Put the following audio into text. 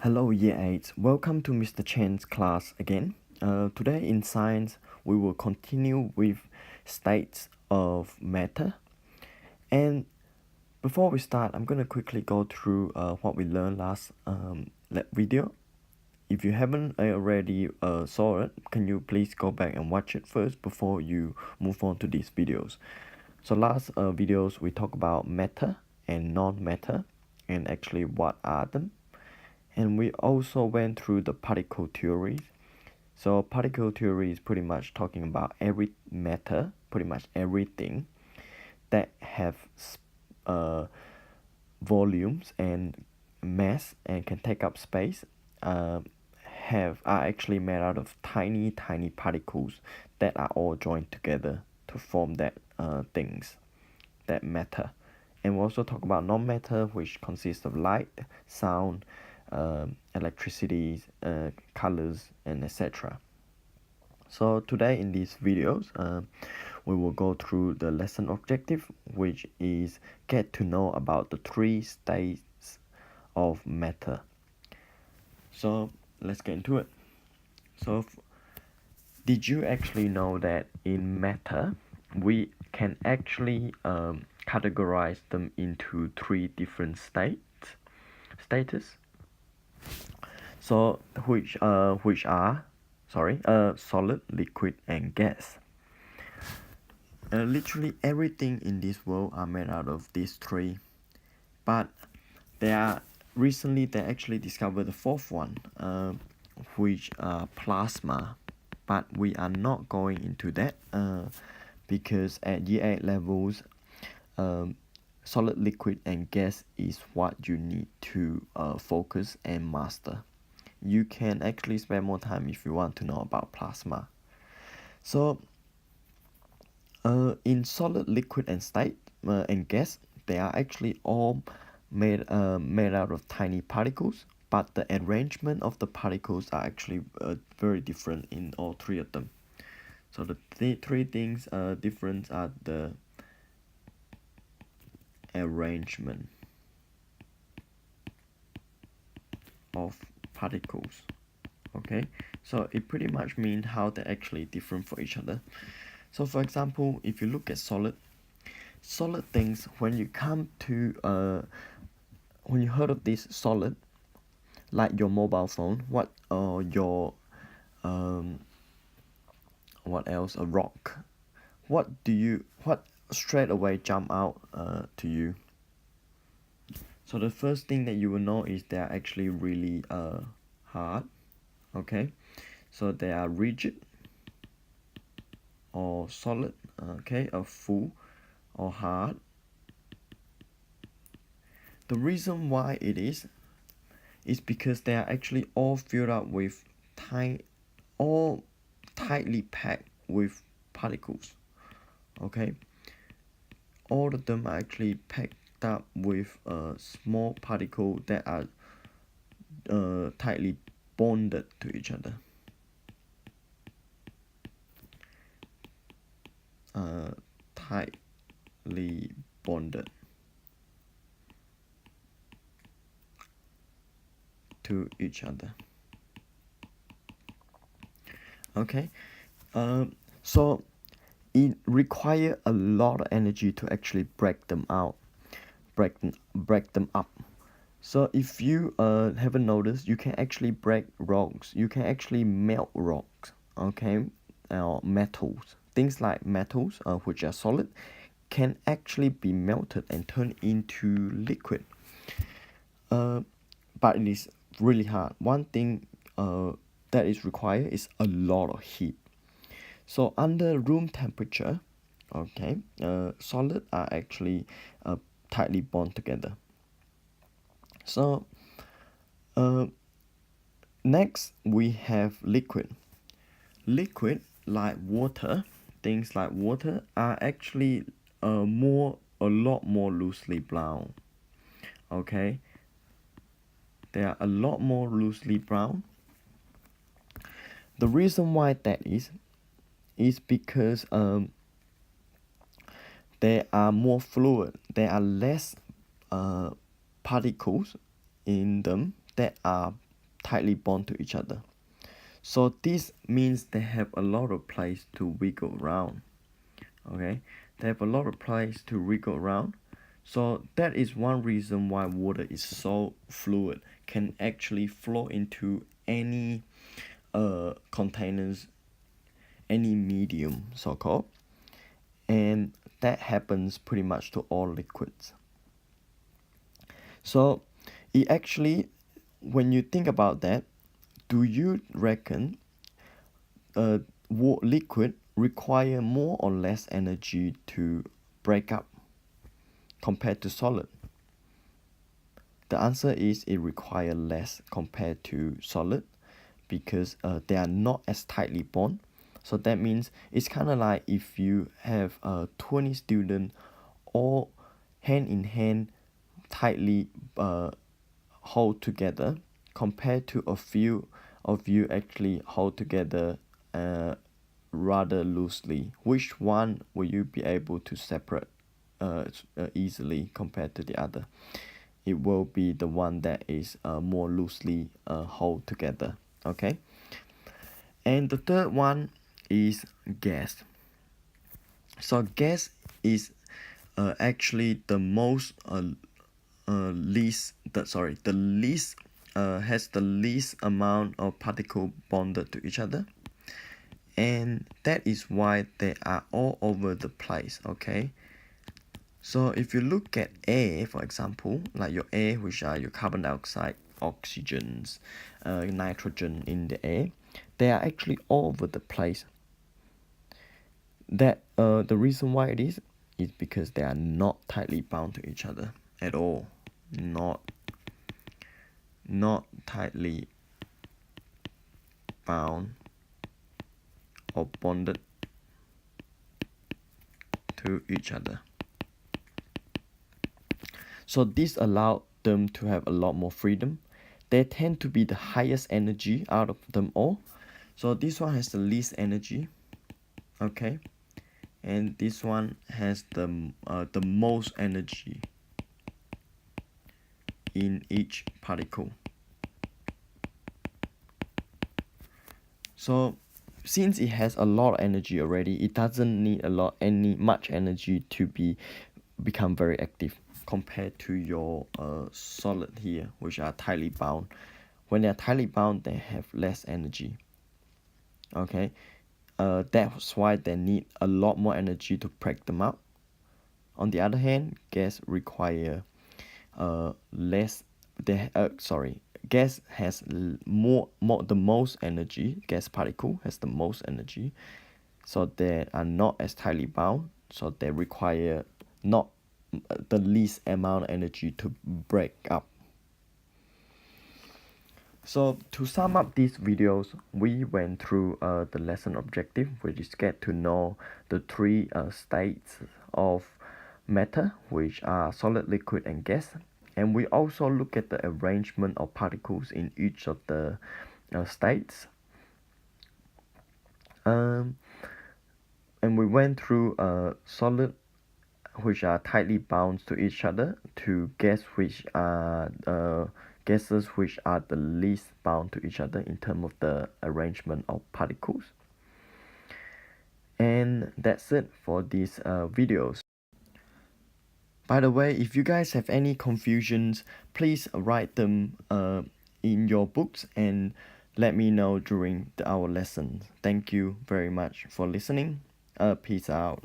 Hello Year 8, welcome to Mr. Chen's class again. Today in science, we will continue with states of matter. And before we start, I'm going to quickly go through what we learned last video. If you haven't already saw it, can you please go back and watch it first before you move on to these videos. So last videos, we talked about matter and non-matter and actually what are them. And we also went through the particle theory. So particle theory is pretty much talking about every matter, pretty much everything that have volumes and mass and can take up space are actually made out of tiny particles that are all joined together to form that things that matter. And we also talk about non-matter, which consists of light, sound, electricity, colors, and etc. So today in these videos, we will go through the lesson objective, which is get to know about the 3 states of matter. So let's get into it. So did you actually know that in matter, we can actually categorize them into 3 different status? So which are solid, liquid, and gas. Literally everything in this world are made out of these 3, but recently they actually discovered the 4th one, which are plasma. But we are not going into that because at year 8 levels, solid, liquid, and gas is what you need to focus and master. You can actually spend more time if you want to know about plasma. So in solid, liquid, and gas, they are actually all made out of tiny particles, but the arrangement of the particles are actually very different in all 3 of them. So the 3 things different are the arrangement of particles. Okay, so it pretty much means how they're actually different for each other. So for example, if you look at solid things, when you come to when you heard of this solid, like your mobile phone, what else, a rock, what straight away jump out to you? So the first thing that you will know is they are actually really hard. Okay, so they are rigid or solid, okay, or full or hard. The reason why it is because they are actually all filled up with all tightly packed with particles. Okay, all of them are actually packed up with a small particle that are tightly bonded to each other. Tightly bonded to each other. Okay, so it requires a lot of energy to actually break them up. So if you haven't noticed, you can actually break rocks. You can actually melt rocks. Okay, metals. Things like metals, which are solid, can actually be melted and turned into liquid. But it is really hard. One thing that is required is a lot of heat. So under room temperature, okay, solid are actually tightly bond together. So next we have liquid. Liquid like water, things like water are actually a lot more loosely bound. Okay, they are a lot more loosely bound. The reason why that is because they are more fluid. There are less particles in them that are tightly bond to each other. So this means they have a lot of place to wiggle around. Okay, they have a lot of place to wiggle around. So that is one reason why water is so fluid, can actually flow into any containers, any medium so called, and that happens pretty much to all liquids. So it actually, when you think about that, do you reckon liquid require more or less energy to break up compared to solid? The answer is it requires less compared to solid because they are not as tightly bound. So that means it's kind of like if you have 20 students all hand in hand tightly hold together compared to a few of you actually hold together rather loosely. Which one will you be able to separate easily compared to the other? It will be the one that is more loosely hold together. Okay, and the third one is gas. So gas is actually the most least the least has the least amount of particle bonded to each other, and that is why they are all over the place. Okay, so if you look at air, for example, like your air, which are your carbon dioxide, oxygens, nitrogen in the air, they are actually all over the place. That the reason why it is because they are not tightly bound to each other at all. Not tightly bound or bonded to each other. So this allowed them to have a lot more freedom. They tend to be the highest energy out of them all. So this one has the least energy, okay, and this one has the most energy in each particle. So since it has a lot of energy already, it doesn't need much energy to become very active compared to your solid here, which are tightly bound. When they're tightly bound, they have less energy. Okay, that's why they need a lot more energy to break them up. On the other hand, gas require less. Gas has the most energy. Gas particle has the most energy, so they are not as tightly bound. So they require not the least amount of energy to break up. So to sum up these videos, we went through the lesson objective, which is get to know the three states of matter, which are solid, liquid, and gas. And we also look at the arrangement of particles in each of the states. And we went through solid, which are tightly bound to each other, to gas, which are gases which are the least bound to each other in terms of the arrangement of particles. And that's it for these videos. By the way, if you guys have any confusions, please write them in your books and let me know during our lessons. Thank you very much for listening. Peace out.